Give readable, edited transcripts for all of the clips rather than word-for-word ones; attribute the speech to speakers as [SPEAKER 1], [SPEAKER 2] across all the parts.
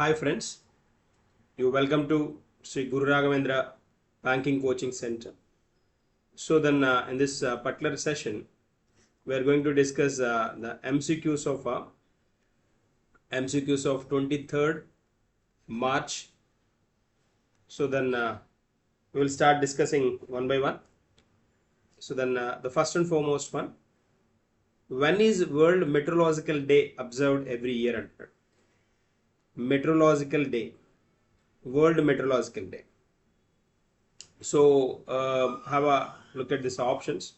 [SPEAKER 1] Hi friends, you welcome to Sri Guru Raghavendra Banking Coaching Center. So then in this particular session, we are going to discuss the MCQs of 23rd March. So then we will start discussing one by one. So then the first and foremost one, when is World Meteorological Day observed every year? Meteorological Day, World Meteorological Day. So have a look at these options: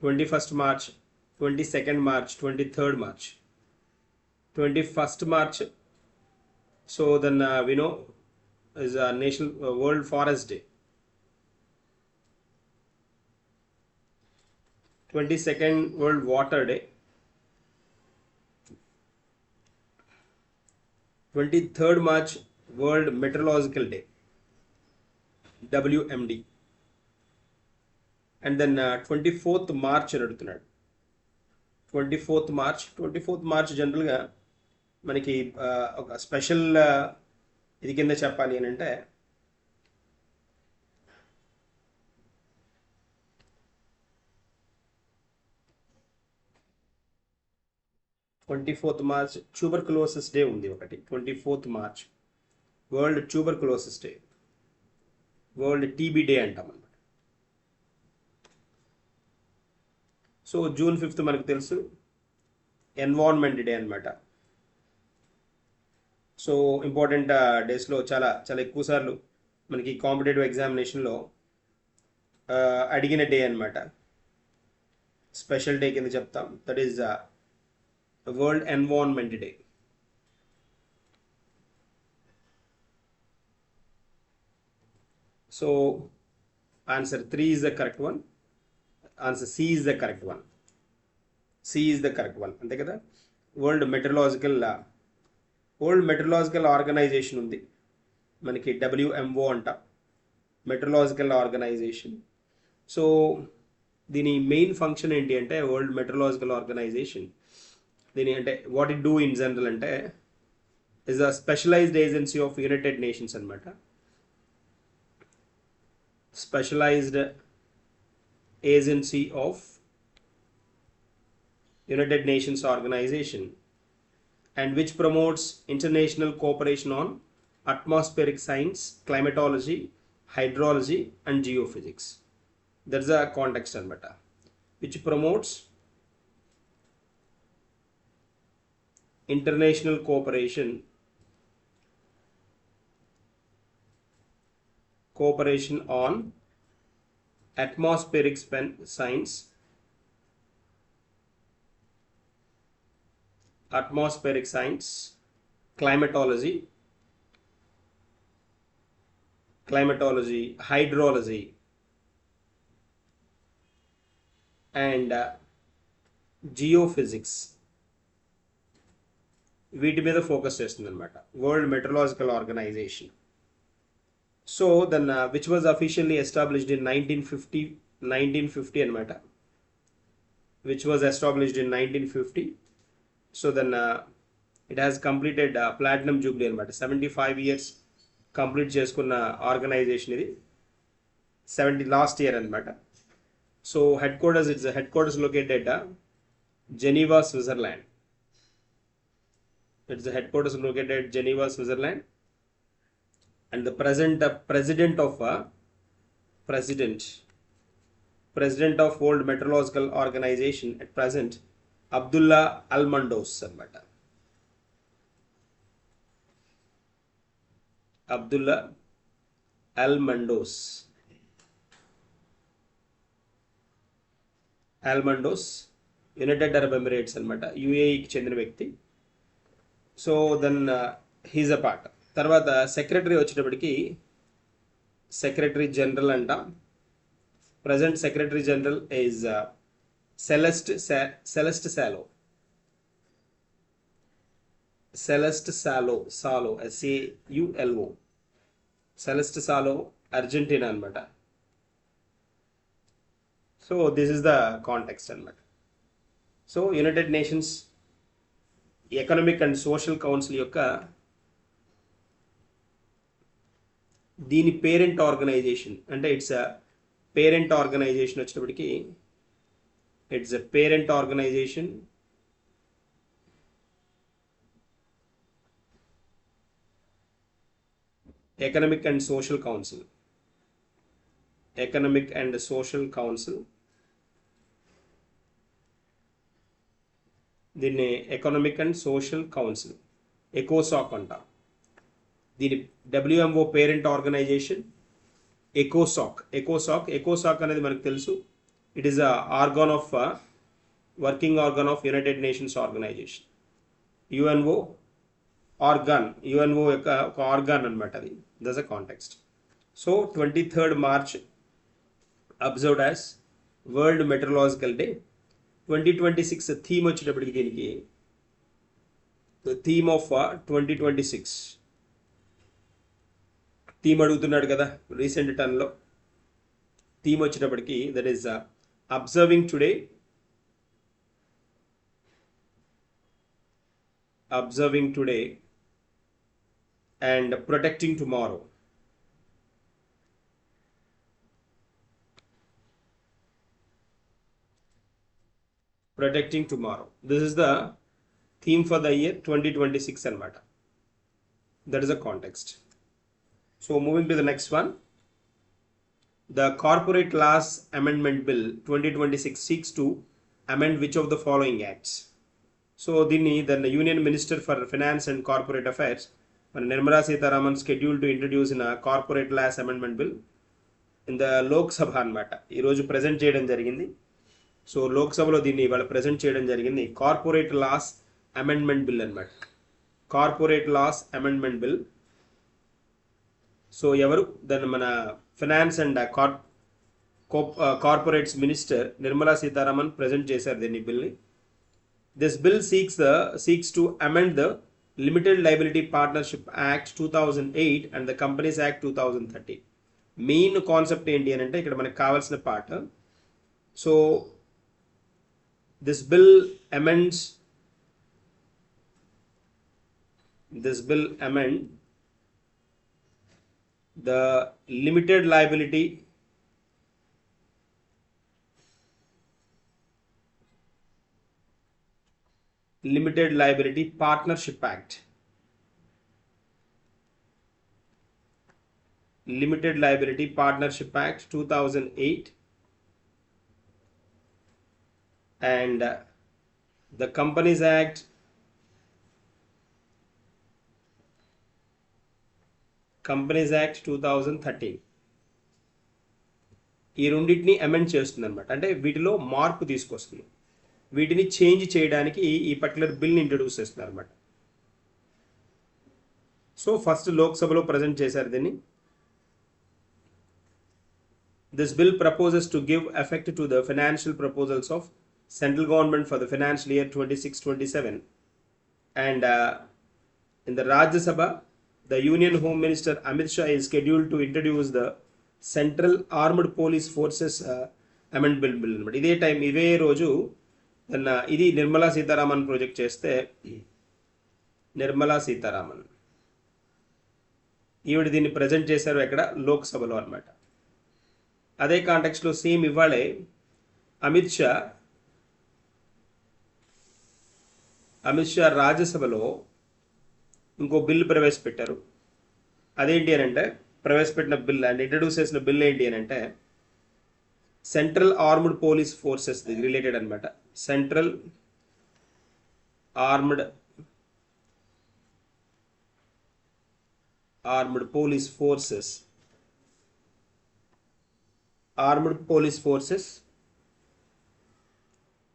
[SPEAKER 1] 21st March, 22nd March, 23rd March. 21st March. So then we know is a National World Forest Day. 22nd World Water Day. 23rd March World Meteorological Day, WMD. And then 24th March అడుగుతున్నాడు. 24th March జనరల్గా మనకి ఒక special ఇది కింద చెప్పాలి అని అంటే 24th March tuberculosis day ఉంది ఒకటి. 24th March world tuberculosis day, world TB day అంటాం అన్నమాట. సో June 5th మనకు తెలుసు ఎన్వైరాన్మెంట్ డే అనమాట. సో ఇంపార్టెంట్ డేస్లో చాలా చాలా ఎక్కువ సార్లు మనకి కాంపిటేటివ్ ఎగ్జామినేషన్లో అడిగిన డే అనమాట. స్పెషల్ డే కింద చెప్తాం. That is world environment day. So answer 3 is the correct one. Answer C is the correct one. C is the correct one. అంతే కదా. వరల్డ్ మెట్రలాజికల్ ఆర్గనైజేషన్ ఉంది మనకి, WMO అంట, మెట్రలాజికల్ ఆర్గనైజేషన్. సో దీని main function ఏంటి అంటే, world meteorological organisation దీని అంటే what it do in general అంటే is a specialised agency of United Nations అనమాట. Specialised agency of United Nations Organization, and which promotes international cooperation on atmospheric science, climatology, hydrology and geophysics. That's the context anamata. Which promotes international cooperation on atmospheric science, climatology, hydrology and geophysics. వీటి మీద focus చేస్తుంది అనమాట world meteorological organisation. So then which was officially established in 1950 అనమాట. Which was established in 1950. So then it has completed platinum jubilee అనమాట. 75 years complete చేసుకున్న organisation ఇది. 70 last year అనమాట. So headquarters located Geneva, Switzerland. It's the headquarters located at Geneva, Switzerland. And the president of World Meteorological Organization at present, Abdullah Al-Mandos anamata. Abdullah Al-Mandos, United Arab Emirates anamata, UAE కి చెందిన వ్యక్తి. So then he's a part. తర్వాత secretary వచ్చేటప్పటికి secretary general అంట. Present secretary general is Celeste Saulo, SAULO, Celeste Saulo, Argentina అనమాట. So this is the context అనమాట. So United Nations economic and social council యొక్క దీని పేరెంట్ ఆర్గనైజేషన్ అంటే it's a parent organisation వచ్చేటప్పటికి it's a parent organisation economic and social council. Economic and social council, దీన్ని economic and social council ఎకోసాక్ అంట. దీని WMO parent organisation ఎకోసాక్ అనేది మనకు తెలుసు. It is a organ of working organ of United Nations organisation. UNO యొక్క ఒక ఆర్గాన్ అనమాట అది. That's a context. So 23rd March observed as world meteorological day. 2026 theme వచ్చేటప్పటికి దీనికి థీమ్ ఆఫ్ 2026 థీమ్ అడుగుతున్నాడు కదా రీసెంట్ టర్న్లో. థీమ్ వచ్చేటప్పటికి that is observing today and protecting tomorrow. This is the theme for the year 2026 anamata. That is a context. So moving to the next one, the Corporate Laws Amendment Bill 2026 seeks to amend which of the following acts? So the Union Minister for Finance and Corporate Affairs, Nirmala Sitharaman, scheduled to introduce in a Corporate Laws Amendment Bill in the Lok Sabha anamata. Ee roju present cheyadam jarigindi. So లోక్సభలో దీన్ని ఇవాళ present చేయడం జరిగింది. Corporate laws amendment bill అనమాట. Corporate laws amendment bill. So ఎవరు దాన్ని మన finance and corporates minister Nirmala Sitharaman present చేశారు దీన్ని బిల్ని. This bill seeks to amend the limited liability partnership act 2008 and the companies act 2013. Main concept ఏంటి అని అంటే ఇక్కడ మనకు కావాల్సిన part. So This bill amend the limited liability partnership act. Limited Liability Partnership Act 2008 and the Companies Act 2013. ఈ రెండింటిని amend చేస్తుంది అనమాట. అంటే వీటిలో మార్పు తీసుకొస్తుంది, వీటిని చేంజ్ చేయడానికి ఈ పర్టికులర్ బిల్ని ఇంట్రడ్యూస్ చేస్తున్నారు అనమాట. సో ఫస్ట్ లోక్సభలో ప్రజెంట్ చేశారు దీన్ని. This bill proposes to give effect to the financial proposals of central government for the financial year 26-27 and in the Rajya Sabha the Union Home Minister Amit Shah is scheduled to introduce the Central Armed Police Forces Amendment Bill. ఇదే time ఇదే రోజు ఇది Nirmala Sitharaman project చేస్తే నిర్మలా సీతారామన్ ఈవిడ దీన్ని present చేశారు ఎక్కడ లోక్సభలో అనమాట. అదే కాంటెక్స్లో సేమ్ ఇవాళే అమిత్ షా రాజ్యసభలో ఇంకో బిల్లు ప్రవేశపెట్టారు. అదేంటి అని అంటే ప్రవేశపెట్టిన బిల్ అండ్ ఇంట్రడ్యూస్ చేసిన బిల్ ఏంటి అని అంటే central armed police forces related అనమాట. Central armed police forces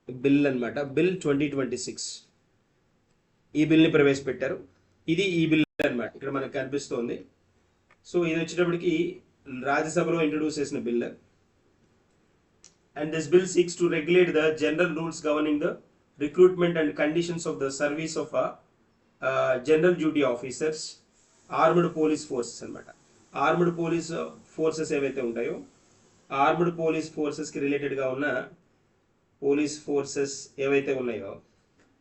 [SPEAKER 1] bill అనమాట. బిల్ 2026 ఈ బిల్ని ప్రవేశపెట్టారు. ఇది ఈ బిల్ అనమాట ఇక్కడ మనకు కనిపిస్తోంది. సో ఇది వచ్చేటప్పటికి రాజ్యసభలో ఇంట్రడ్యూస్ చేసిన bill. And this bill seeks to regulate the general rules governing the recruitment and conditions of the service of general duty officers armed police forces అనమాట. ఆర్మ్డ్ పోలీస్ ఫోర్సెస్ ఏవైతే ఉంటాయో ఆర్మ్డ్ పోలీస్ ఫోర్సెస్కి రిలేటెడ్గా ఉన్న police forces ఏవైతే ఉన్నాయో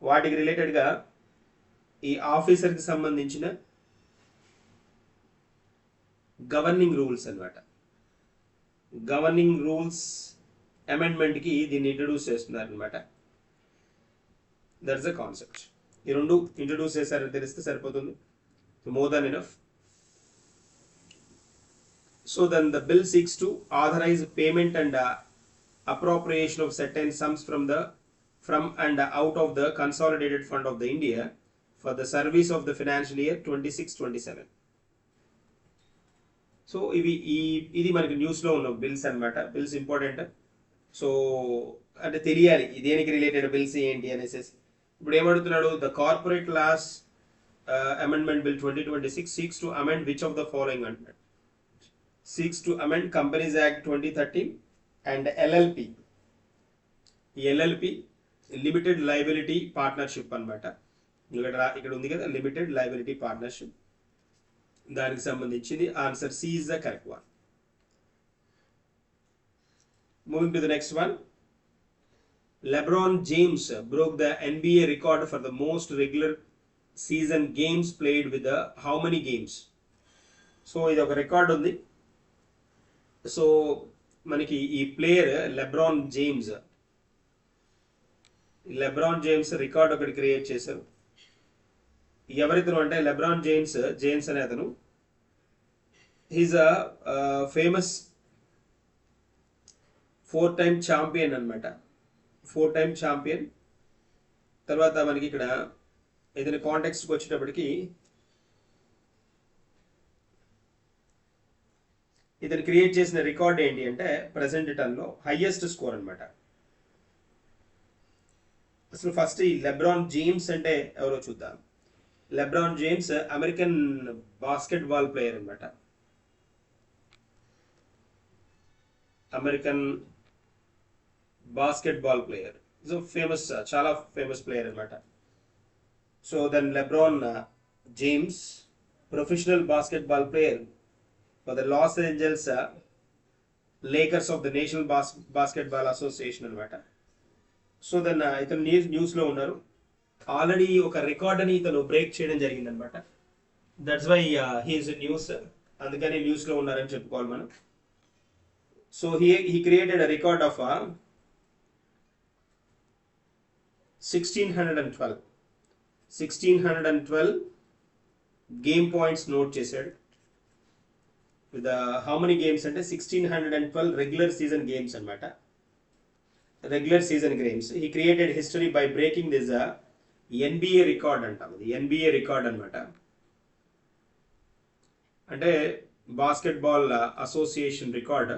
[SPEAKER 1] వాటికి రిలేటెడ్గా ఈ ఆఫీసర్కి సంబంధించిన గవర్నింగ్ రూల్స్ అన్నమాట. గవర్నింగ్ రూల్స్ అమెండ్మెంట్కి దీన్ని ఇంట్రడ్యూస్ చేస్తున్నారు అనమాట. That's the concept. ఈ రెండు ఇంట్రడ్యూస్ చేశారని తెలిస్తే సరిపోతుంది, more than enough. So then the bill seeks to authorize payment and appropriation of certain sums from and out of the consolidated fund of the India for the service of the financial year 26-27. So ఇది మనకి న్యూస్లో ఉన్న bills అనమాట. Bills important. So అంటే తెలియాలి దేనికి related bills ఏంటి అనేసి. ఇప్పుడు ఏమడుగుతున్నాడు, the corporate laws amendment bill 2026 seeks to amend which of the following అంటున్నాడు. seeks to amend Companies Act 2013 and LLP. ఈ LLP లిమిటెడ్ లయబిలిటీ పార్ట్నర్షిప్ అనమాట. ఇక్కడ ఉంది కదా లిమిటెడ్ లయబిలిటీ పార్ట్నర్షిప్, దానికి సంబంధించింది. Answer C is the correct one. Moving to the next one. LeBron James broke the NBA record for the most regular season games played with the how many games? So ఇది ఒక record ఉంది. So మనకి ఈ player LeBron James record ఒకటి create చేశారు. ఎవరితను అంటే LeBron James అనే అతను he's a famous 4-time champion అనమాట. 4-time champion. తర్వాత మనకి ఇక్కడ ఏదైనా కాంటెక్స్ట్కి వచ్చేటప్పటికి ఇతను క్రియేట్ చేసిన రికార్డ్ ఏంటి అంటే ప్రెసెంట్ టర్న్లో హైయెస్ట్ స్కోర్ అనమాట. అసలు ఫస్ట్ ఈ లెబ్రాన్ జేమ్స్ అంటే ఎవరో చూద్దాం. LeBron James American basketball player అనమాట. American basketball player. So famous, చాలా ఫేమస్ ప్లేయర్ అనమాట. So then LeBron James professional basketball player for the Los Angeles Lakers of the National Basketball Association అనమాట. So then ఇతను న్యూస్లో ఉన్నారు. Already ఒక record అని ఇతను బ్రేక్ చేయడం జరిగింది అనమాట. దట్స్ వై హీఈస్ న్యూస్, అందుకని న్యూస్లో ఉన్నారని చెప్పుకోవాలి మనం. So he created a record of 1612 game points note చేశాడు. విత్ హౌ మెనీ గేమ్స్ అంటే 1612 రెగ్యులర్ సీజన్ గేమ్స్ అనమాట. Regular season games. He created history by breaking this NBA record అంటాం. ఇది NBA రికార్డ్ అనమాట. అంటే basketball association record.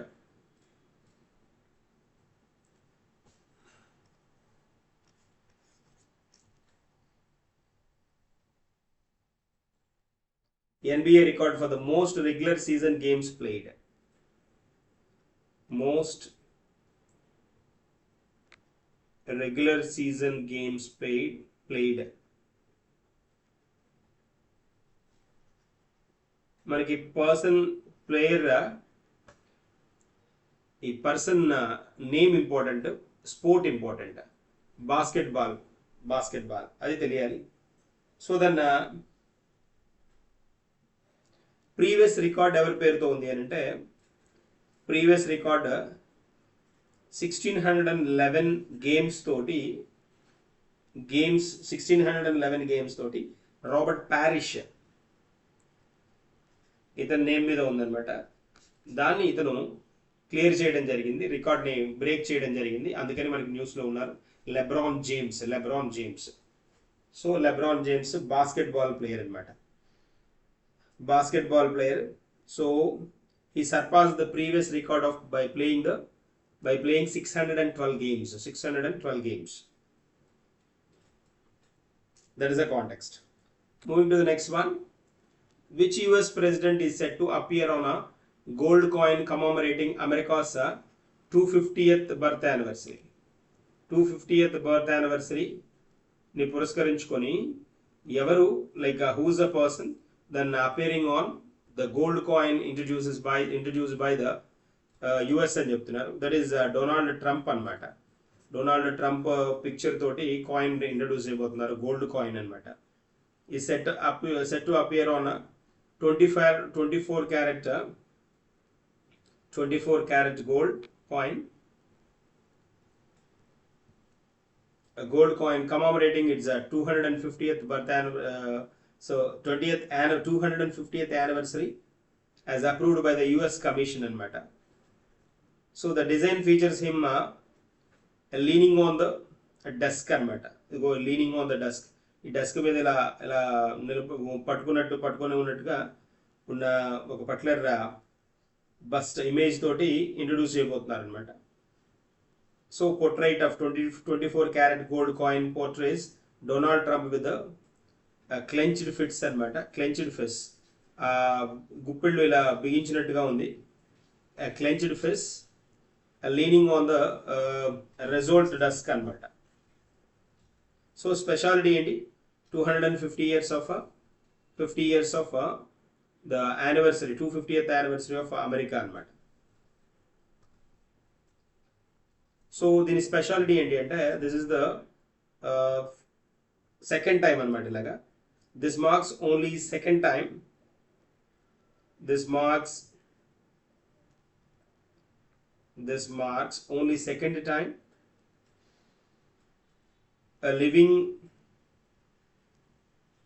[SPEAKER 1] NBA record for the most regular season games played. Most regular season games played. మనకి player ఈ person name important, sport important. Basketball అది తెలియాలి. So then previous record ఎవరి పేరుతో ఉంది అని అంటే ప్రీవియస్ రికార్డ్ 1611 గేమ్స్ తోటి 1611 గేమ్స్ తోటి రాబర్ట్ ప్యారిష్ ఇతని నేమ్ మీద ఉందన్నమాట. దాన్ని ఇతను క్లియర్ చేయడం జరిగింది, రికార్డ్ని బ్రేక్ చేయడం జరిగింది. అందుకని మనకి న్యూస్లో ఉన్నారు LeBron James. So LeBron James basketball player అనమాట. Basketball player. So he surpassed the previous record by playing 612 games. That is the context. Moving to the next one. Which US president is set to appear on a gold coin commemorating America's 250th birth anniversary? 250th birth anniversary ni పురస్కరించుకొని ఎవరు, like who's the person then appearing on the gold coin introduced by the US అని చెప్తున్నారు. That is Donald Trump అనమాట. Donald Trump picture తోటి coin introduce చేయబోతున్నారు, gold coin అనమాట. ఈ set to appear on 24 carat 24 carat gold coin, a gold coin commemorating its 250th so 250th anniversary as approved by the US Commission and matter. So the design features him leaning on the desk అనమాట. ఇదిగో leaning on the desk, ఈ desk మీద ఇలా ఇలా పట్టుకొని ఉన్నట్టుగా ఉన్న ఒక పర్టికులర్ బస్ట్ ఇమేజ్ తోటి ఇంట్రొడ్యూస్ చేయబోతున్నారు అనమాట. So portrait of 24 carat gold coin portrays Donald Trump with clenched fists అనమాట. క్లెంచ్డ్ ఫిస్, గుప్పిళ్ళు ఇలా బిగించినట్టుగా ఉంది. Clenched fist leaning on the resolute desk అనమాట. సో స్పెషాలిటీ ఏంటి, 250 years of 50 years of the anniversary, 250th anniversary of America అనమాట. So దీని speciality ఏంటి అంటే this is the second time అనమాట. ఇలాగా this marks only second time, this marks only second time a living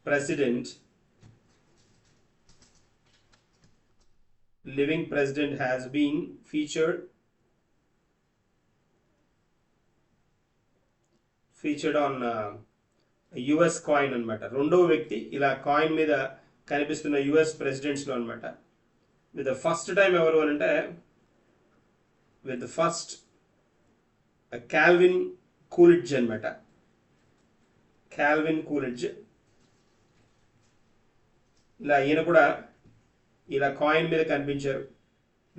[SPEAKER 1] president has been featured on US coin అనమాట. రెండో వ్యక్తి ఇలా కాయిన్ మీద కనిపిస్తున్న యుఎస్ ప్రెసిడెంట్స్లో అనమాట. విత్ ద ఫస్ట్ టైం ఎవరు అని అంటే with the first Calvin Coolidge అనమాట. కాల్విన్ కూలిడ్జ్ ఇలా ఈయన కూడా ఇలా కాయిన్ మీద కనిపించారు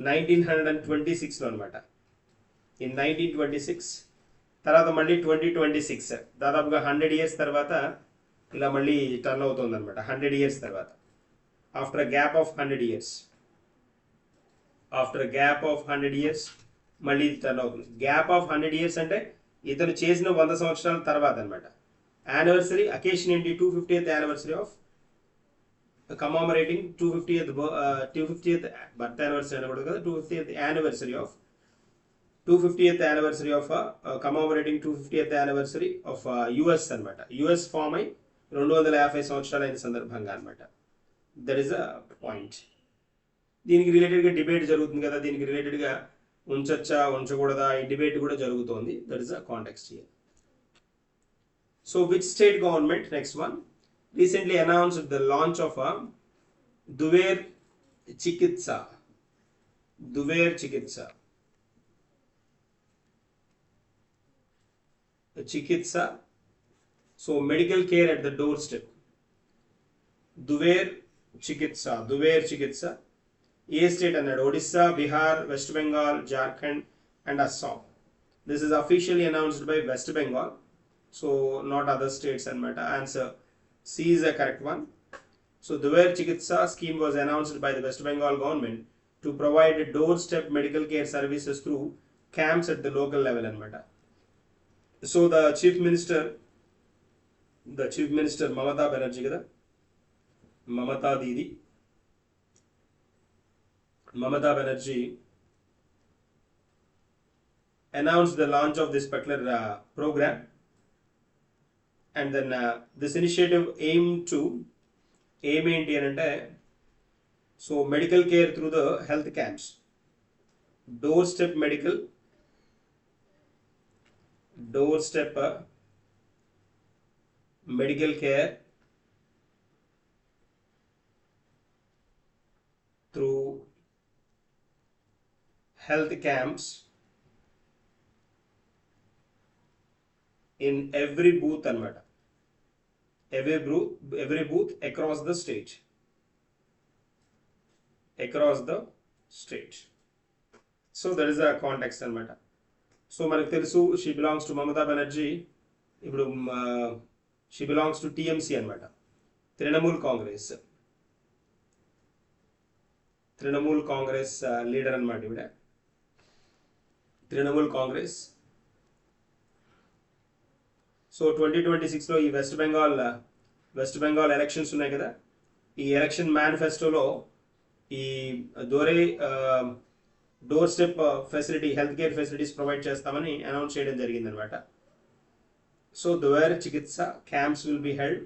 [SPEAKER 1] 1926లో అనమాట. ఇన్ 1926 తర్వాత మళ్ళీ 2026 దాదాపుగా 100 years తర్వాత ఇలా మళ్ళీ టర్న్ అవుతుంది అనమాట. 100 years తర్వాత, after a gap of 100 years, after gap of 100 years మళ్ళీ టర్న్ అవుతుంది. గ్యాప్ ఆఫ్ 100 years అంటే ఇతను చేసిన 100 సంవత్సరాల తర్వాత అనమాట. యానివర్సరీ అకేషన్ ఏంటి, 250th anniversary of commemorating 250th birth anniversary అనకూడదు కదా, 250th anniversary of 250th anniversary of commemorating 250th anniversary of US అనమాట. యుఎస్ ఫామ్ అయి 250 సంవత్సరాలు అయిన సందర్భంగా అనమాట. That is a point. దీనికి రిలేటెడ్గా డిబేట్ జరుగుతుంది కదా, దీనికి రిలేటెడ్గా ఉంచచ్చా ఉంచకూడదా ఈ డిబేట్ కూడా జరుగుతోంది. That is a context here. So which state government, next one, recently announced the launch of a Duver Chikitsa. Duver Chikitsa. Chikitsa. So medical care at the doorstep. Duver Chikitsa. Duver Chikitsa. A state and Odisha, Bihar, West Bengal, Jharkhand and Assam. This is officially announced by West Bengal. So not other states and matter. Answer C is a correct one. So Duver Chikitsa scheme was announced by the West Bengal government to provide doorstep medical care services through camps at the local level and matter. So the chief minister Mamata Banerjee kada, Mamata Didi, Mamata Banerjee announced the launch of this particular program. And then this initiative aim ఏంటి అని అంటే, so medical care through the health camps, door step medical care through health camps in every booth అనమాట. every booth across the state. So there is a context అనమాట. So మనకు తెలుసు she belongs to Mamata Banerjee. ఇప్పుడు she belongs to TMC అనమాట, Trinamool Congress leader అనమాట. ఇవిడ Trinamool Congress. So 2026లో ఈ west Bengal elections ఉన్నాయి కదా, ఈ ఎలక్షన్ మేనిఫెస్టోలో ఈ దోరే doorstep facility, health care facilities provide చేస్తామని అనౌన్స్ చేయడం జరిగిందనమాట. సో దోరే చికిత్స camps will be held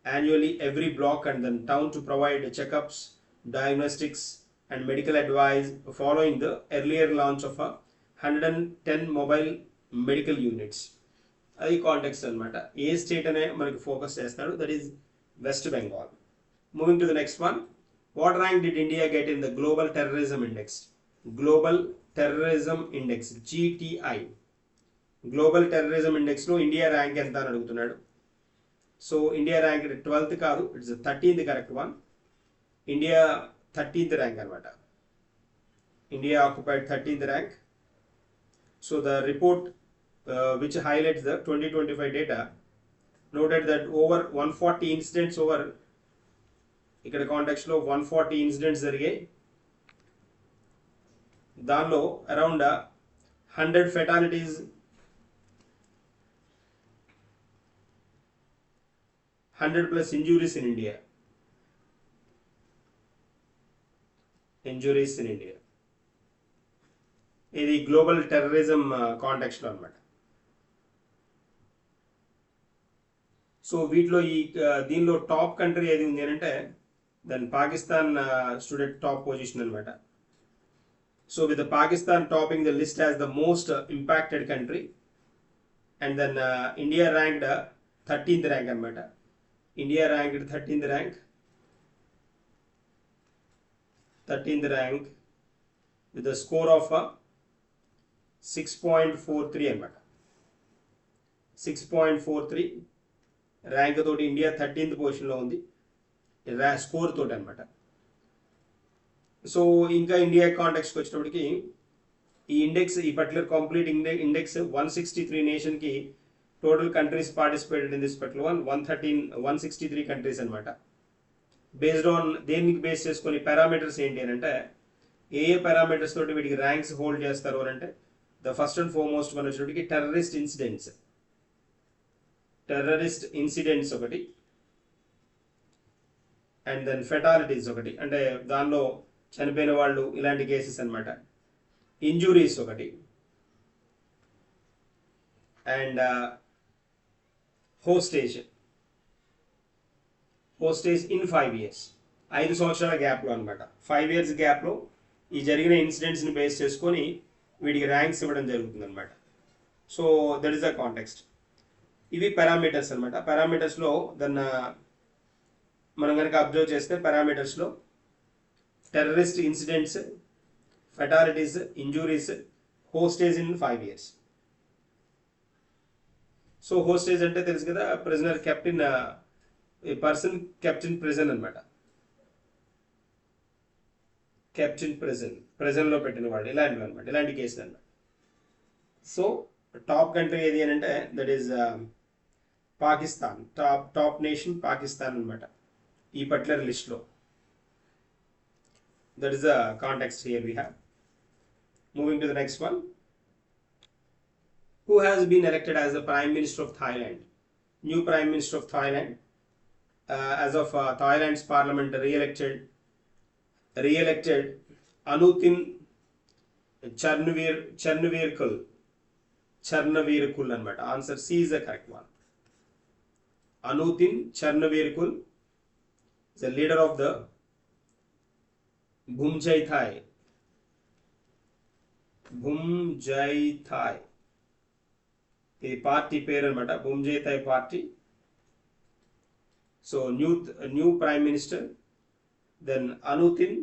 [SPEAKER 1] annually every block and then town to provide checkups, diagnostics and medical advice following the earlier launch of a 110 mobile medical units. అది context అనమాట. ఏ state అనే మనకి ఫోకస్ చేస్తాడు, that is West Bengal. Moving to the next one, what rank did India get in the global terrorism index? Global terrorism index GTI, global terrorism ఇండెక్స్లో India rank ఎంత అని అడుగుతున్నాడు. సో ఇండియా ర్యాంక్ 12th కాదు, it's 13th correct one. India 13th rank అనమాట. India occupied 13th rank. So the report which highlights the 2025 data noted that over 140 incidents over, ఇక్కడ context లో 140 incidents జరిగాయి. దానిలో around 100 fatalities, 100+ injuries in India. Injuries in India. ఇది global terrorism కాంటెక్స్ట్లో అనమాట. So వీటిలో దీనిలో top country ఏది ఉంది అంటే దాని పాకిస్తాన్ స్టూడెంట్ టాప్ పొజిషన్ అనమాట. So with Pakistan topping the list as the most impacted country, and then India ranked 13th rank అనమాట. India ranked 13th rank with a score of 6.43 అనమాట. 6.43 ర్యాంక్ తోటి ఇండియా 13th పొజిషన్లో ఉంది, స్కోర్ తోటి అనమాట. So ఇంకా India కాంటెక్స్కి వచ్చినప్పటికి ఈ ఇండెక్స్, ఈ పర్టికులర్ కంప్లీట్ ఇండెక్స్ 163 నేషన్కి total countries participated in this particular one, 163 countries అనమాట. బేస్డ్ ఆన్ దేనికి బేస్ చేసుకొని పారామీటర్స్ ఏంటి అని అంటే, ఏ పారామీటర్స్ తోటి వీటికి ర్యాంక్స్ హోల్డ్ చేస్తారు అని అంటే, ద ఫస్ట్ అండ్ ఫార్మోస్ట్ మన వచ్చేటికి టెర్రరిస్ట్ ఇన్సిడెంట్స్ ఒకటి, అండ్ దెన్ ఫెటాలిటీస్ ఒకటి, అంటే దానిలో చనిపోయిన వాళ్ళు ఇలాంటి కేసెస్ అనమాట. ఇంజురీస్ ఒకటి, అండ్ హోస్టేజ్ ఇన్ 5 years, 5 సంవత్సరాల గ్యాప్లో అనమాట. 5 years గ్యాప్లో ఈ జరిగిన ఇన్సిడెంట్స్ని బేస్ చేసుకొని వీటికి ర్యాంక్స్ ఇవ్వడం జరుగుతుంది అనమాట. So that is the context. ఇవి పారామీటర్స్ అనమాట. పారామీటర్స్లో దాన్ని మనం కనుక అబ్జర్వ్ చేస్తే, పారామీటర్స్లో terrorist incidents, fatalities, injuries, hostage in 5 years. So hostage అంటే తెలుసు కదా, prisoner kept in, a person kept in prison అనమాట. కెప్ట్ ఇన్ ప్రిజన్లో పెట్టిన వాడు, ఇలాంటివి అనమాట, ఇలాంటి కేసులు అనమాట. సో టాప్ కంట్రీ ఏది అని అంటే that is Pakistan. Top nation Pakistan అనమాట ఈ పర్టికులర్ లిస్ట్లో. That is the context here we have. Moving to the next one, who has been elected as the Prime Minister of Thailand? New Prime Minister of Thailand, as of Thailand's parliament re-elected Anutin Charnavirkul anamata. Answer C is the correct one. Anutin Charnavirkul is the leader of the Bhumjai Thai. ఇది party పేరు అనమాట, Bhumjai Thai party. So new prime minister, then Anutin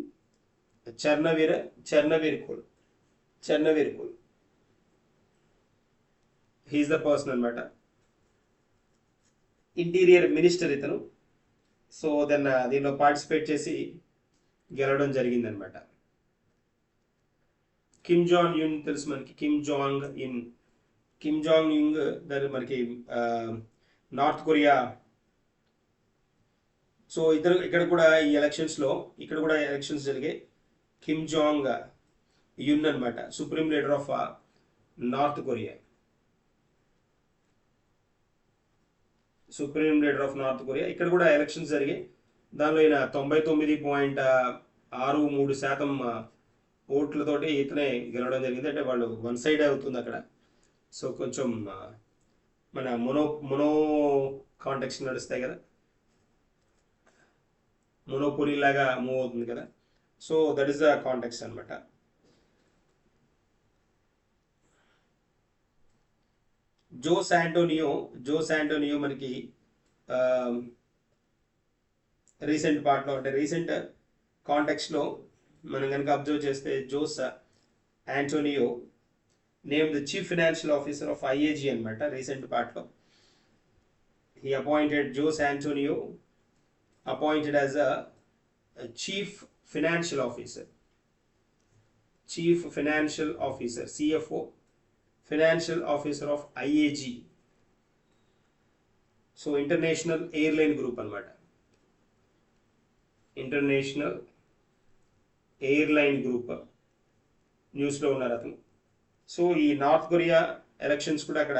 [SPEAKER 1] Charnvirakul, he is the person అనమాట. Interior minister ఇతను. So then దీనిలో participate చేసి గెలవడం జరిగిందనమాట. Kim Jong Un తెలుసు మనకి, కిమ్ జాంగ్ యుంగ్ మనకి నార్త్ కొరియా. సో ఇక్కడ కూడా ఈ ఎలక్షన్స్లో ఇక్కడ కూడా ఎలక్షన్స్ జరిగాయి. కిమ్ జాంగ్ యున్ అనమాట, supreme leader of North Korea. ఇక్కడ కూడా ఎలక్షన్స్ జరిగాయి. దానిలో ఈయన 99.63% ఓట్లతోటి ఇతనే గెలవడం జరిగింది. అంటే వాళ్ళు వన్ సైడ్ అవుతుంది అక్కడ. సో కొంచెం మన మొనో కాంటెక్స్ట్ నడుస్తాయి కదా, మొనోపోలీ లాగా మూవ్ అవుతుంది కదా. So that is the context అనమాట. జో శాంటోనియో మనకి రీసెంట్ పార్ట్లో అంటే రీసెంట్ కాంటెక్స్ట్లో మనం కనుక అబ్జర్వ్ చేస్తే Jose Antonio name the chief financial officer of IAG అనమాట. రీసెంట్ పార్ట్లో he appointed Jose Antonio appointed as a chief financial officer, CFO, financial officer of IAG. So international airline group అనమాట. International airline group న్యూస్లో ఉన్నారు అతను. So ఈ north Korea elections కూడా అక్కడ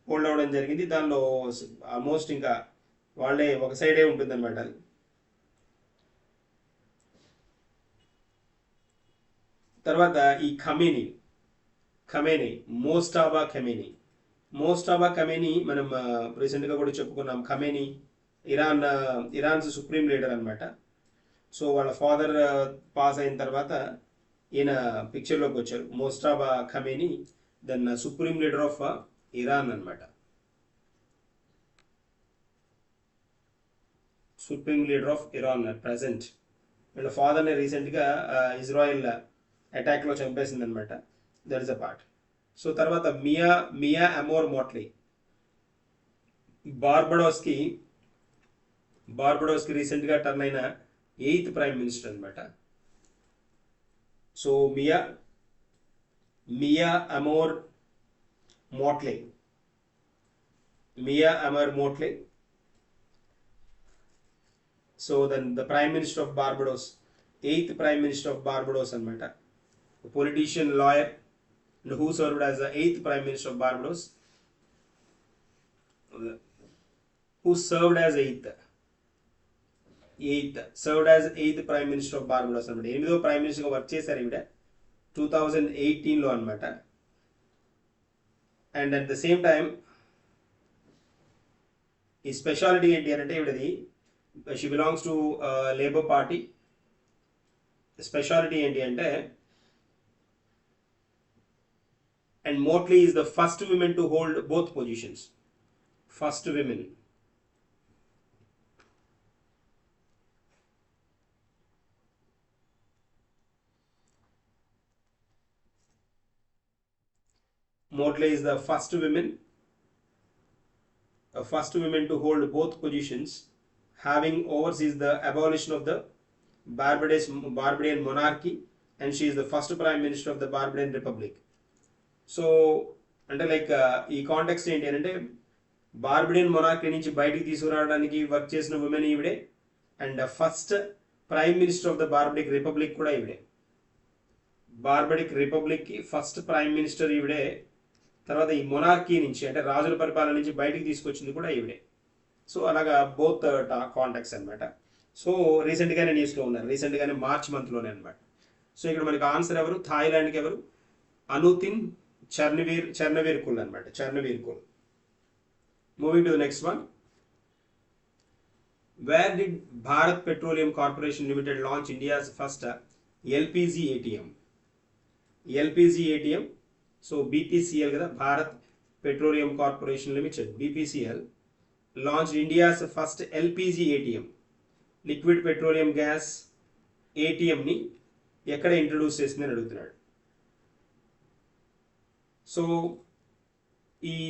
[SPEAKER 1] hold అవ్వడం జరిగింది. దానిలో ఆల్మోస్ట్ ఇంకా వాళ్ళే ఒక సైడే ఉంటుంది అనమాట అది. తర్వాత ఈ ఖమేనీ మోస్టాబా ఖమేనీ మనం రీసెంట్గా కూడా చెప్పుకున్నాం. ఖమేనీ ఇరాన్స్ సుప్రీం లీడర్ అనమాట. సో వాళ్ళ ఫాదర్ పాస్ అయిన తర్వాత ఈయన పిక్చర్లోకి వచ్చారు. Mojtaba Khamenei then supreme leader of Iran అనమాట. Supreme leader of Iran present. వీళ్ళ ఫాదర్ని రీసెంట్గా ఇజ్రాయిల్ అటాక్లో చంపేసింది అనమాట. That is a part. So తర్వాత మియా అమోర్ మోట్లీ బార్బడోస్కి రీసెంట్గా టర్న్ అయిన 8th ప్రైమ్ మినిస్టర్ అనమాట. So Mia Amor Mottley so then the prime minister of Barbados, 8th prime minister of Barbados అనమాట. Politician, lawyer who served as the 8th prime minister of Barbados, who served as 8th prime minister of Barbados అనమాట. 8వ prime మినిస్టర్గా work చేశారు ఈవిడ 2018లో అనమాట. And at the same time ఈ speciality ఏంటి అంటే ఈవిడది she belongs to Labour party. Speciality ఏంటి అంటే, and Motley is the first woman to hold both positions. First women. Motley is the first woman to hold both positions, having oversees the abolition of the Barbadian monarchy, and she is the first prime minister of the Barbadian Republic. So అంటే like ఈ context ఏంటి అంటే, బార్బడియన్ monarchy నుంచి బయటికి తీసుకురావడానికి work చేసిన women ఈవిడే. And first prime minister of the Barbadian republic కూడా ఈవిడే. బార్బడిక్ రిపబ్లిక్కి ఫస్ట్ ప్రైమ్ మినిస్టర్ ఈవిడే. తర్వాత ఈ మొనార్కీ నుంచి అంటే రాజుల పరిపాలన నుంచి బయటికి తీసుకొచ్చింది కూడా ఈవిడే. సో అలాగా బోత్ కాంటెక్ట్స్ అనమాట. సో రీసెంట్గానే న్యూస్లో ఉన్నారు, రీసెంట్గానే మార్చ్ మంత్లోనే అనమాట. సో ఇక్కడ మనకి ఆన్సర్ ఎవరు? థాయిలాండ్కి ఎవరు? అనుతిన్ చర్నవీర్ కుల్ అనమాట. Moving to the next one. Where did Bharat Petroleum Corporation Limited launch India's first LPG ATM? So BPCL కదా, Bharat Petroleum Corporation Limited BPCL launch India's first LPG ATM, liquid petroleum gas ఏటీఎంని ఎక్కడ introduce చేసిందని అడుగుతున్నాడు. So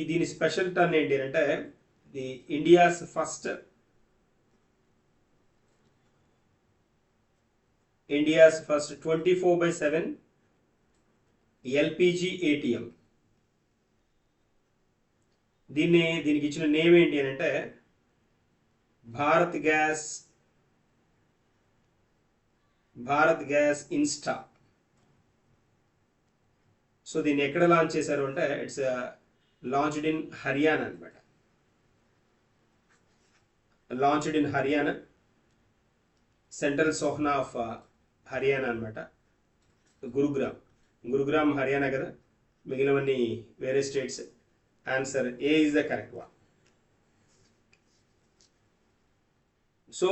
[SPEAKER 1] దీని special turn ఏంటి అంటే, the India's first 24/7 LPG ATM. దీనికి ఇచ్చిన నేమ్ ఏంటి అని అంటే భారత్ గ్యాస్ ఇన్స్టా. సో దీన్ని ఎక్కడ లాంచ్ చేశారు అంటే, ఇట్స్ లాంచ్డ్ ఇన్ హర్యానా అనమాట. సెంట్రల్ సోహ్నా ఆఫ్ హర్యానా అనమాట. గురుగ్రామ్ హర్యానా కదా, మిగిలినవన్నీ వేరే states. Answer A is the correct one. So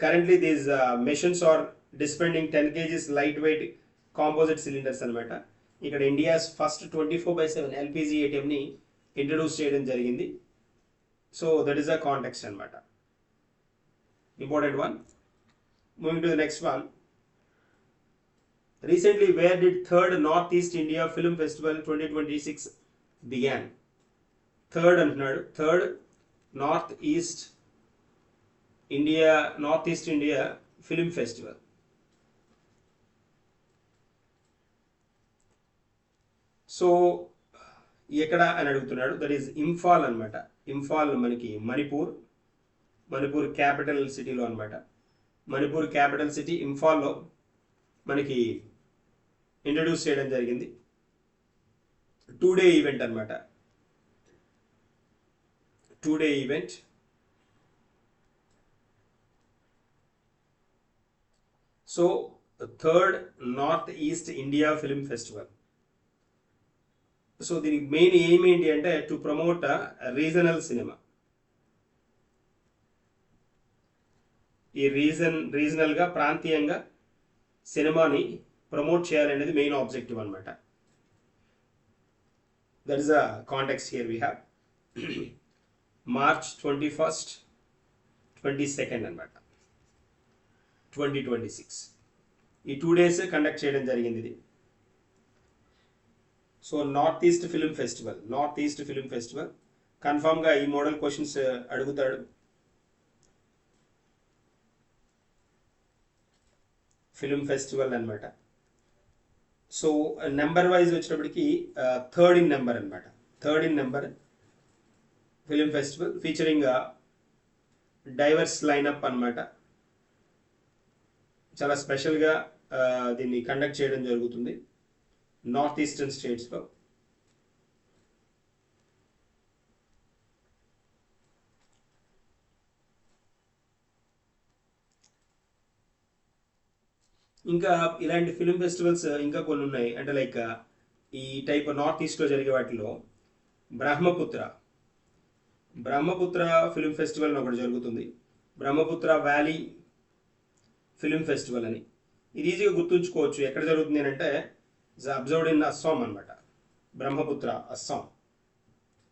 [SPEAKER 1] currently these machines are dispensing 10 kgs lightweight composite cylinders అనమాట. ఇక్కడ ఇండియాస్ ఫస్ట్ 24/7 ఎల్పిజి ఏటీఎంని ఇంట్రడ్యూస్ చేయడం జరిగింది. So that is the context అనమాట, important one. Moving to the next one. Recently where did third North East India film festival 2026 began? Third అంటున్నాడు. Third North East India film festival. So ఎక్కడ అని అడుగుతున్నాడు. That is Imphal అనమాట. ఇంఫాల్ మనకి Manipur capital సిటీలో అనమాట. Manipur capital city ఇంఫాల్లో మనకి ఇంట్రడ్యూస్ చేయడం జరిగింది. 2 day ఈవెంట్ అనమాట. 2 day event. So third North East India film festival. So దీనికి మెయిన్ ఎయిమ్ ఏంటి అంటే టు ప్రమోట్ రీజనల్ సినిమా. ఈ రీజనల్గా ప్రాంతీయంగా సినిమాని ప్రమోట్ చేయాలనేది మెయిన్ ఆబ్జెక్టివ్ అనమాట. That is the context here we have. March 21st 22nd అనమాట 2026. ఈ 2 days కండక్ట్ చేయడం జరిగింది ఇది. So north east film festival కన్ఫామ్గా ఈ మోడల్ క్వశ్చన్స్ అడుగుతాడు. ఫిల్మ్ ఫెస్టివల్ అనమాట. సో నెంబర్ వైజ్ వచ్చినప్పటికి third in number film festival featuring divorce lineup అనమాట. చాలా స్పెషల్గా దీన్ని కండక్ట్ చేయడం జరుగుతుంది నార్త్ ఈస్టర్న్ స్టేట్స్లో. ఇంకా ఇలాంటి ఫిల్మ్ ఫెస్టివల్స్ ఇంకా కొన్ని ఉన్నాయి. అంటే లైక్ ఈ టైప్ నార్త్ ఈస్ట్లో జరిగే వాటిలో బ్రహ్మపుత్ర ఫిల్మ్ ఫెస్టివల్ అని ఒకటి జరుగుతుంది. బ్రహ్మపుత్ర వ్యాలీ ఫిల్మ్ ఫెస్టివల్ అని. ఇది ఈజీగా గుర్తుంచుకోవచ్చు. ఎక్కడ జరుగుతుంది అని అంటే అబ్జర్వ్డ్ ఇన్ అస్సాం అనమాట. Assam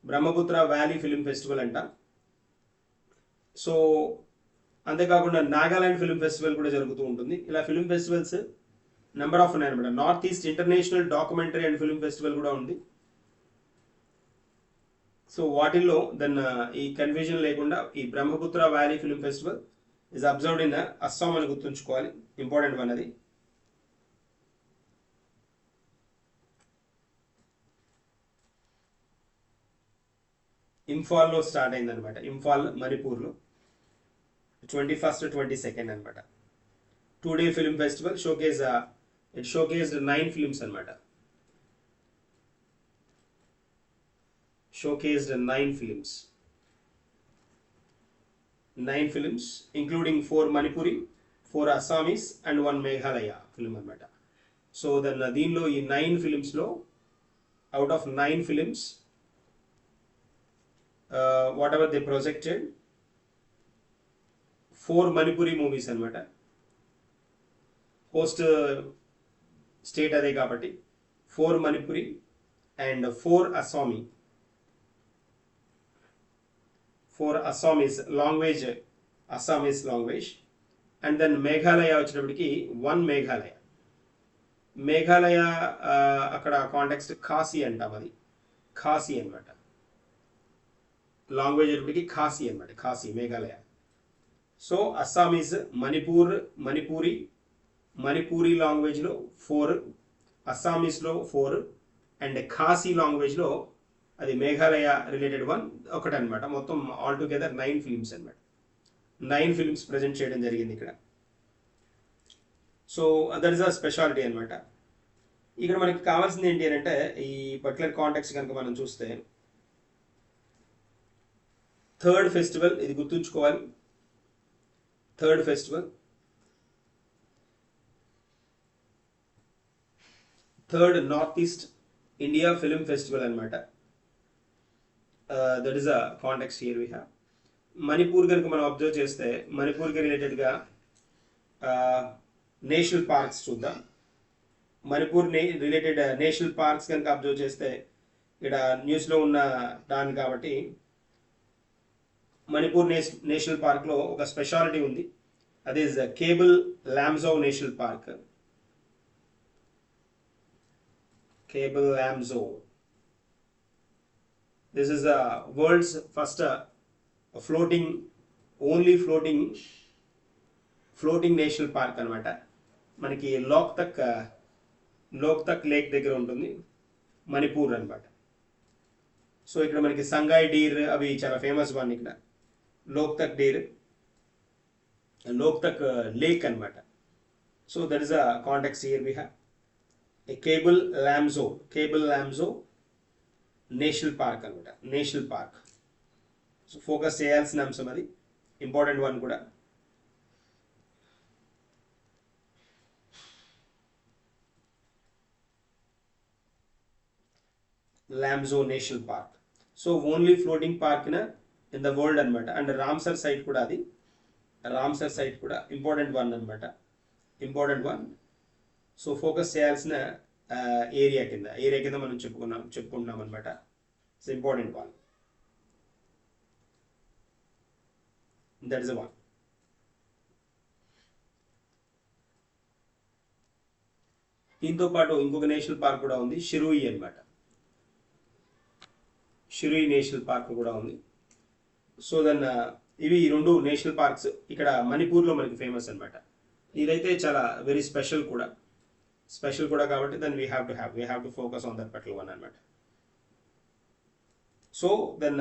[SPEAKER 1] Brahmaputra valley film festival అంట. సో అంతేకాకుండా నాగాలాండ్ ఫిల్మ్ ఫెస్టివల్ కూడా జరుగుతూ ఉంటుంది. ఇలా ఫిల్మ్ ఫెస్టివల్స్ నెంబర్ ఆఫ్ ఉన్నాయన్నమాట. North east international documentary and film festival కూడా ఉంది. సో వాటిల్లో ఈ కన్ఫ్యూజన్ లేకుండా ఈ Brahmaputra valley film festival is observed in Assam అని గుర్తుంచుకోవాలి, ఇంపార్టెంట్ వన్ అది. ఇంఫాల్లో స్టార్ట్ అయిందనమాట. ఇంఫాల్ మణిపూర్లో 21st 22nd అనమాట. 2 day film festival showcased 9 films అనమాట. Showcased 9 films including 4 Manipuri, 4 Assamese and 1 Meghalaya film అనమాట. సో దీనిలో ఈ 9 filmsలో out of 9 films whatever they projected 4 Manipuri movies అనమాట. హోస్ట్ స్టేట్ అదే కాబట్టి 4 Manipuri and 4 Assamese language and then Meghalaya వచ్చినప్పటికి 1 మేఘాలయ అక్కడ కాంటెక్స్ట్ ఖాసీ అంటాం, అది ఖాసీ అనమాట. లాంగ్వేజ్ వచ్చేప్పటికి ఖాసీ అనమాట, ఖాసీ మేఘాలయ. సో అస్సామీస్, మణిపూరి లాంగ్వేజ్లో 4, అస్సామీస్లో 4 అండ్ ఖాసీ లాంగ్వేజ్లో అది మేఘాలయ రిలేటెడ్ ఒకటి అనమాట. మొత్తం ఆల్ టుగెదర్ 9 ఫిల్మ్స్ అనమాట. 9 ఫిల్మ్స్ ప్రజెంట్ చేయడం జరిగింది ఇక్కడ. So that is a speciality అనమాట. ఇక్కడ మనకి కావాల్సింది ఏంటి అని అంటే ఈ పర్టికులర్ కాంటెక్స్ట్ కనుక మనం చూస్తే థర్డ్ ఫెస్టివల్ ఇది గుర్తుంచుకోవాలి. Third festival, third North East India film festival అనమాట. That is a context here we have. Manipur కనుక మనం అబ్జర్వ్ చేస్తే మణిపూర్కి రిలేటెడ్గా నేషనల్ పార్క్స్ చూద్దాం. మణిపూర్ రిలేటెడ్ నేషనల్ పార్క్స్ కనుక అబ్జర్వ్ చేస్తే ఇక్కడ న్యూస్లో ఉన్న దాని కాబట్టి మణిపూర్ నేషనల్ పార్క్లో ఒక స్పెషాలిటీ ఉంది. అది is Keibul Lamjao national park. Keibul Lamjao. This is the world's first floating floating national park అనమాట. మనకి లోక్తక్ లేక్ దగ్గర ఉంటుంది, మణిపూర్ అనమాట. సో ఇక్కడ మనకి సంగాయ్ డీర్ అవి చాలా ఫేమస్ వన్. ఇక్కడ లోక్తక్ లేక్ అనమాట. So that is a context here we have a Keibul Lamjao national park అనమాట. National park. సో ఫోకస్ చేయాల్సిన అంశం, అది ఇంపార్టెంట్ వన్ కూడా. Lamjao national park. So only floating park in the world అనమాట. అండ్ రామ్సర్ సైట్ కూడా, అది రామ్సర్ సైట్ కూడా important one అనమాట. Important one. సో ఫోకస్ చేయాల్సిన ఏరియా కింద మనం చెప్పుకుంటున్నాం అనమాట. It's important one. That is one. దీంతో పాటు ఇంకొక నేషనల్ పార్క్ కూడా ఉంది, షిరూయి అనమాట. షిరూయి నేషనల్ పార్క్ కూడా ఉంది. సో దెన్ ఇవి రెండు నేషనల్ పార్క్స్ ఇక్కడ మణిపూర్లో మనకి ఫేమస్ అనమాట. ఇదైతే చాలా వెరీ స్పెషల్ కూడా కాబట్టి then we have to focus on that particular one అనమాట. So then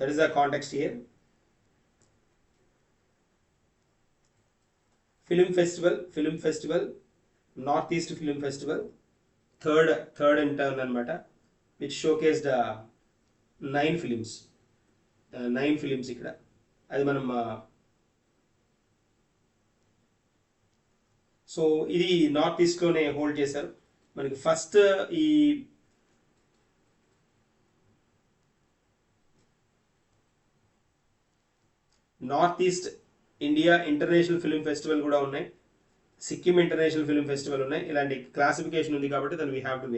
[SPEAKER 1] that is the context here. Film festival North East film festival third in turn అనమాట. విచ్ షోకేస్డ్ 9 ఫిలిమ్స్ ఇక్కడ. అది మనం సో ఇది north ఈస్ట్లోనే hold చేశారు. మనకి first ఈ north East India international film festival కూడా ఉన్నాయి, సిక్కిం ఇంటర్నేషనల్ ఫిలిం ఫెస్టివల్ ఉన్నాయి. ఇలాంటి క్లాసిఫికేషన్ ఉంది కాబట్టి దాన్ని వీ హ్యావ్ టు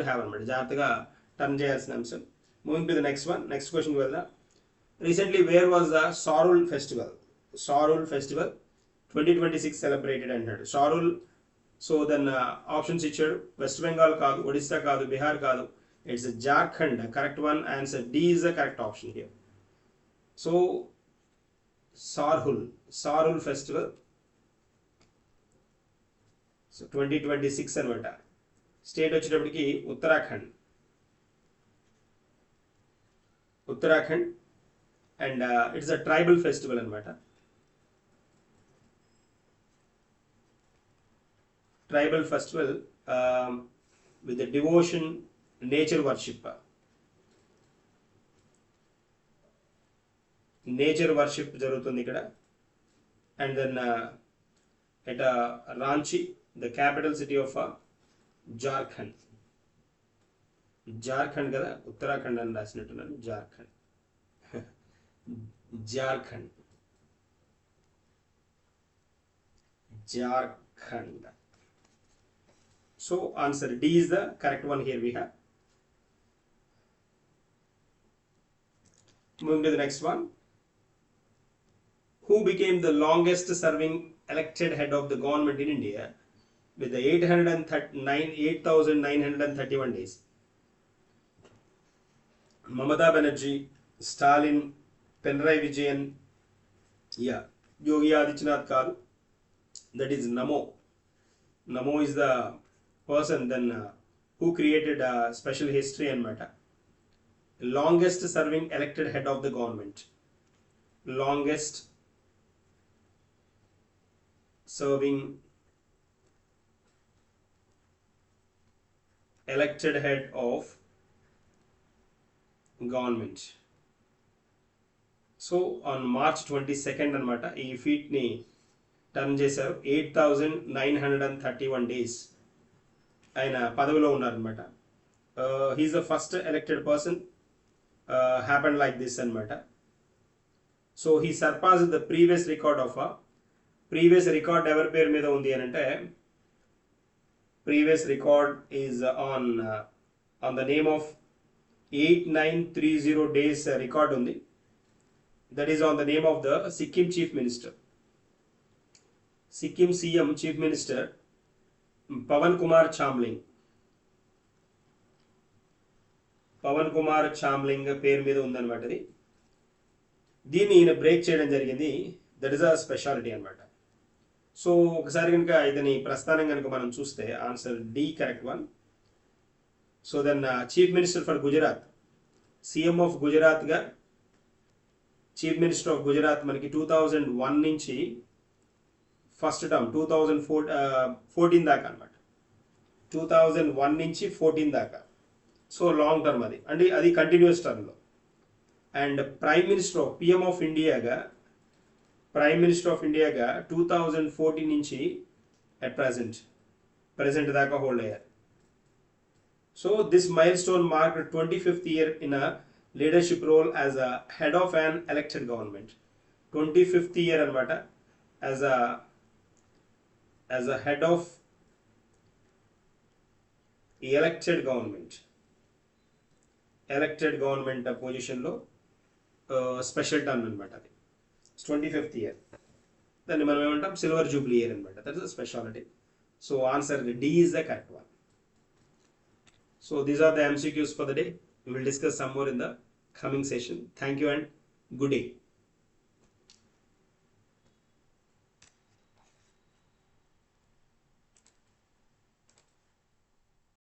[SPEAKER 1] హ్యావ్ అనమాట. జాగ్రత్తగా టర్న్ చేయాల్సిన అంశం. Moving to the next one. Next క్వశ్చన్కి వెళ్దాం. Recently where was the Sarhul festival 2026 celebrated అంటున్నాడు. సారూల్. సో దెన్ ఆప్షన్స్ ఇచ్చాడు. వెస్ట్ బెంగాల్ కాదు, ఒడిస్సా కాదు, బీహార్ కాదు, it's Jharkhand. Correct one. Answer D is the correct option here. So Sarhul festival. So 2026 అనమాట. స్టేట్ వచ్చేటప్పటికి Uttarakhand. And it's a tribal festival అనమాట. Tribal festival with devotion, nature worship. జరుగుతుంది ఇక్కడ. And then at Ranchi, the capital city of Jharkhand కదా, ఉత్తరాఖండ్ అని రాసినట్టున్నాను. Jharkhand. So answer D is the correct one here we have. Moving to the next one. Who became the longest serving elected head of the government in India with the 8,931 days? Mamata Banerjee, Stalin, Pinarayi Vijayan, Yogi Adityanath kaadu. That is Namo. Namo is the person then who created special history and matter. Longest serving elected head of the government. Longest serving elected head of government. So on March 22 అనమాట ఈ ఫీట్ని turn చేశారు. 8,931 days ఆయన పదవిలో ఉన్నారనమాట. He is the first elected person happened like this అనమాట. So he surpass the previous record of previous record ఎవరి పేరు మీద ఉంది అని అంటే previous record is on the name of 8930 days record ఉంది. That is on the name of the Sikkim chief minister, Sikkim CM chief minister Pawan Kumar Chamling. Pawan Kumar Chamling పేరు మీద ఉందన్నమాట ఇది. దీన్ని ఈయన బ్రేక్ చేయడం జరిగింది. దట్ ఈస్ అ స్పెషాలిటీ అనమాట. సో ఒకసారి కనుక ఇతని ప్రస్థానం కనుక మనం చూస్తే answer D correct one. So then chief minister for Gujarat, CM of గుజరాత్గా చీఫ్ మినిస్టర్ ఆఫ్ గుజరాత్ మనకి 2001 నుంచి ఫస్ట్ టర్మ్ 2014 దాకా అనమాట. 2001 నుంచి 14 దాకా. సో లాంగ్ టర్మ్ అది, అంటే అది కంటిన్యూస్ టర్మ్లో. And prime minister of PM of ఇండియాగా 2014 నుంచి అట్ ప్రజెంట్ దాకా హోల్డ్ అయ్యారు. So this milestone mark 25th year in a leadership role as a head of an elected government. 25th year అనమాట as a head of elected government పొజిషన్లో special term అనమాట అది. 25th year, దాన్ని మనం ఏమంటాం silver jubilee year అనమాట. That is a speciality. So answer D is the correct one. So these are the MCQs for the day. We will discuss some more in the coming session. Thank you and good day.